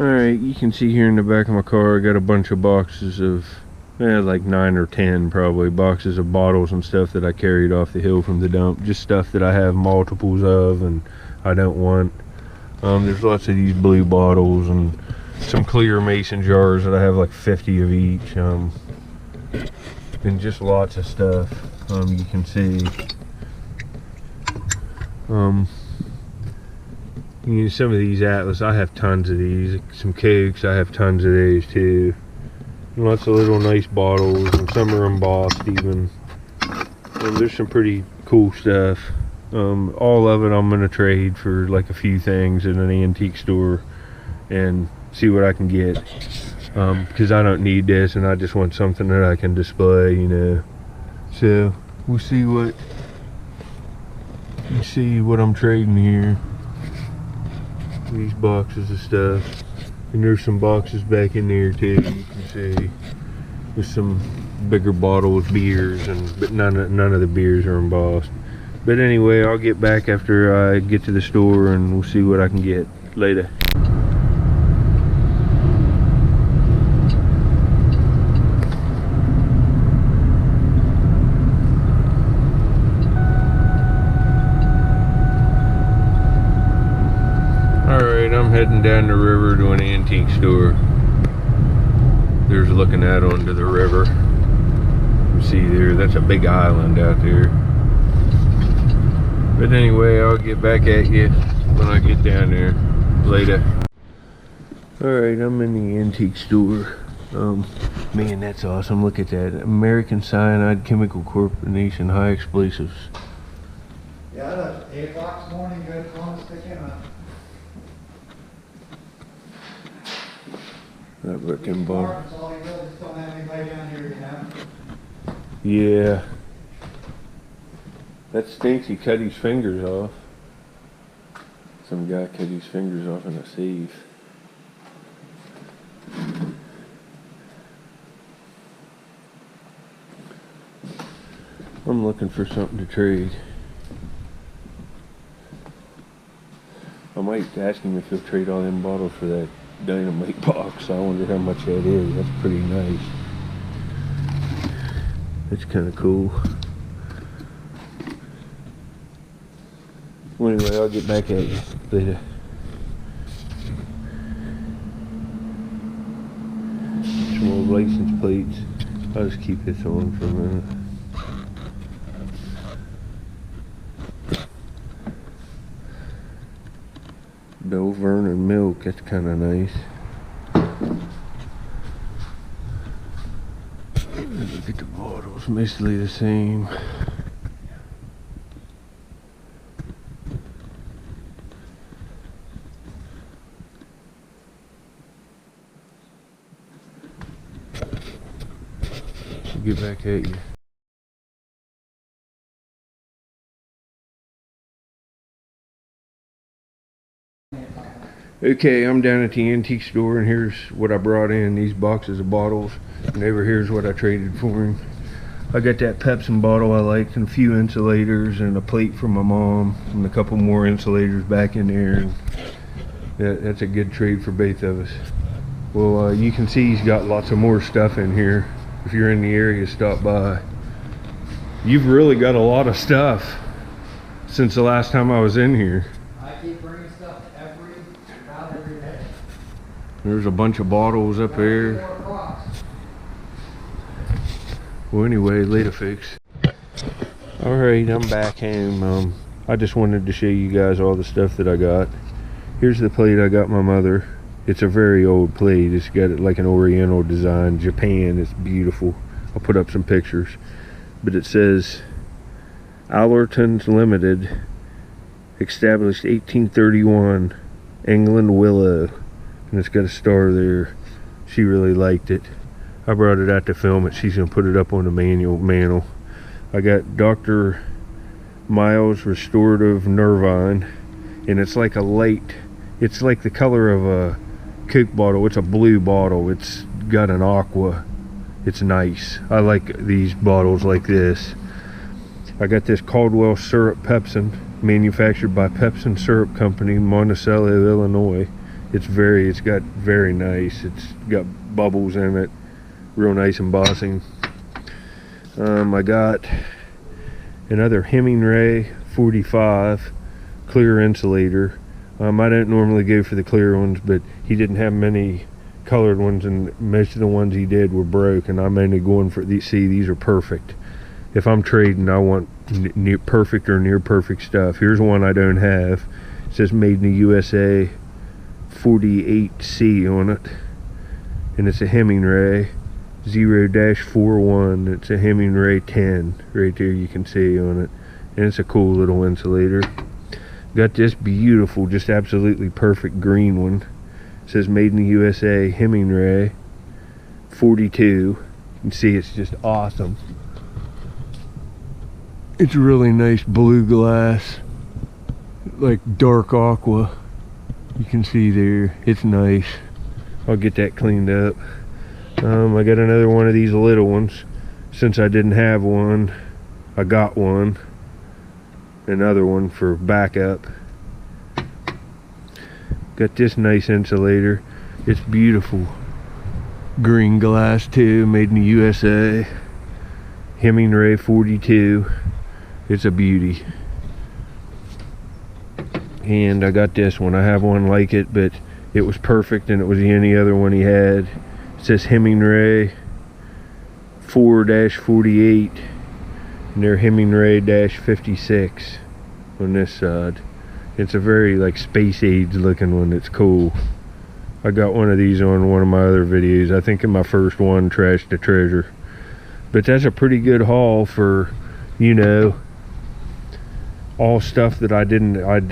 Alright, you can see here in the back of my car I got a bunch of boxes of like 9 or 10 probably boxes of bottles and stuff that I carried off the hill from the dump. Just stuff that I have multiples of and I don't want. There's lots of these blue bottles and some clear mason jars that I have like 50 of each. And just lots of stuff. You can see. Some of these Atlas, I have tons of these. Some Cokes, I have tons of these too. And lots of little nice bottles, and some are embossed even. There's some pretty cool stuff. All of it I'm gonna trade for like a few things in an antique store and see what I can get. Because I don't need this, and I just want something that I can display, you know. So we'll see what I'm trading here. These boxes of stuff, and there's some boxes back in there too. You can see with some bigger bottles, beers, but none of the beers are embossed. But anyway, I'll get back after I get to the store and we'll see what I can get later. I'm heading down the river to an antique store. There's looking out onto the river. You see there, that's a big island out there. But anyway, I'll get back at you when I get down there later. Alright, I'm in the antique store. Man, that's awesome. Look at that. American Cyanide Chemical Corporation High Explosives. Yeah, that's 8 o'clock this morning. You guys want to stick in a... That brick and bar. That's all you really just don't have anybody down here, you know? Yeah. That stinks. He cut his fingers off. Some guy cut his fingers off in a sieve. I'm looking for something to trade. I might ask him if he'll trade all them bottles for that dynamite box. I wonder how much that is. That's pretty nice. That's kind of cool. Well, anyway, I'll get back at you later. Some old license plates. I'll just keep this on for a minute. Bell Vernon milk, that's kind of nice. Look at the bottles, mostly the same. I'll get back at you. Okay, I'm down at the antique store, and here's what I brought in, these boxes of bottles, and over here's what I traded for him. I got that Pepsi bottle I liked, and a few insulators, and a plate from my mom, and a couple more insulators back in there, and that's a good trade for both of us. Well, you can see he's got lots of more stuff in here. If you're in the area, stop by. You've really got a lot of stuff since the last time I was in here. I keep bringing stuff about every day. There's a bunch of bottles up there. Well, anyway, later, folks. Alright, I'm back home. I just wanted to show you guys all the stuff that I got. Here's the plate I got my mother. It's a very old plate. It's got like an oriental design, Japan. It's beautiful. I'll put up some pictures. But it says Allerton's Limited, established 1831, England Willow, and it's got a star there. She really liked it. I brought it out to film it. She's gonna put it up on the mantle. I got Dr. Miles Restorative Nervine, and it's like a light, it's like the color of a Coke bottle. It's a blue bottle. It's got an aqua. It's nice. I like these bottles like this. I got this Caldwell Syrup Pepsin, manufactured by Pepsin Syrup Company, Monticello, Illinois. It's got very nice. It's got bubbles in it, real nice embossing. I got another Hemingway 45 clear insulator. I don't normally go for the clear ones, but he didn't have many colored ones, and most of the ones he did were broke, and I'm mainly going for these. See, these are perfect. If I'm trading, I want near perfect or near perfect stuff. Here's one I don't have. It says made in the USA 48C on it, and it's a Hemingway 0-41. It's a Hemingway 10 right there, you can see on it, and it's a cool little insulator. Got this beautiful, just absolutely perfect green one. It says made in the USA Hemingway 42. You can see it's just awesome. It's really nice blue glass, like dark aqua. You can see there, it's nice. I'll get that cleaned up. I got another one of these little ones. Since I didn't have one, I got one. Another one for backup. Got this nice insulator. It's beautiful. Green glass too, made in the USA. Hemingway 42. It's a beauty. And I got this one. I have one like it, but it was perfect, and it was the only other one he had. It says Hemingway 4-48, and they're Hemingway-56 on this side. It's a very like space age looking one. It's cool. I got one of these on one of my other videos. I think in my first one, Trash to Treasure. But that's a pretty good haul for, you know, all stuff that I'd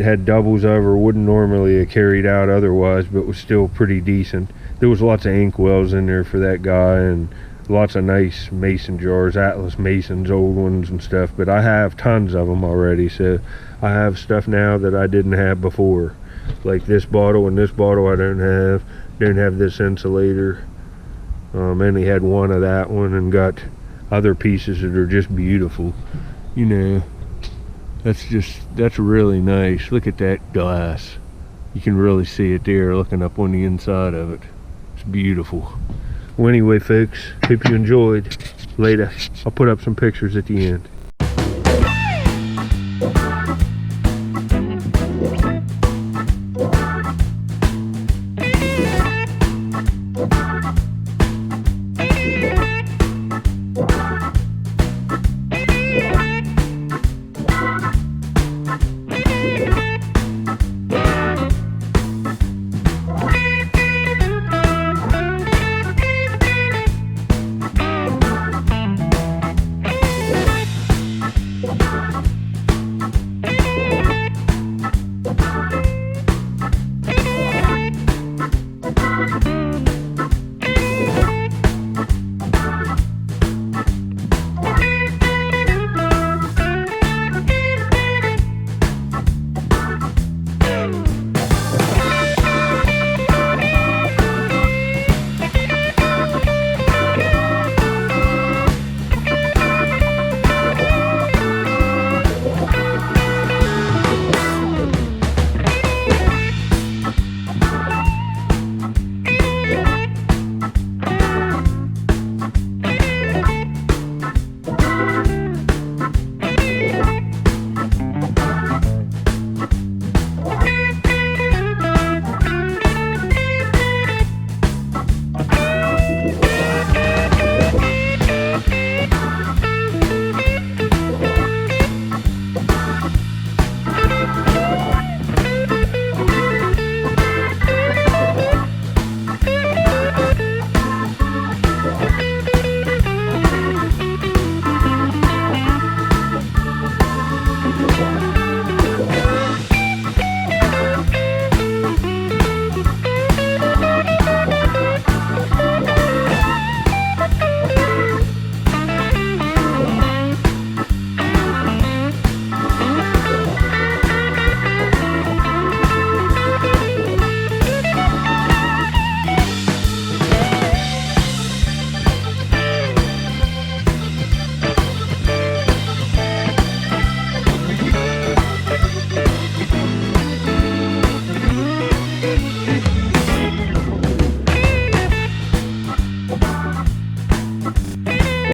had doubles over, wouldn't normally have carried out otherwise, but was still pretty decent. There was lots of inkwells in there for that guy, and lots of nice mason jars, Atlas Masons, old ones and stuff, but I have tons of them already, so I have stuff now that I didn't have before. Like this bottle and this bottle I don't have this insulator. Only had one of that one, and got other pieces that are just beautiful. You know, that's really nice. Look at that glass. You can really see it there looking up on the inside of it. It's beautiful. Well, anyway, folks, hope you enjoyed. Later. I'll put up some pictures at the end.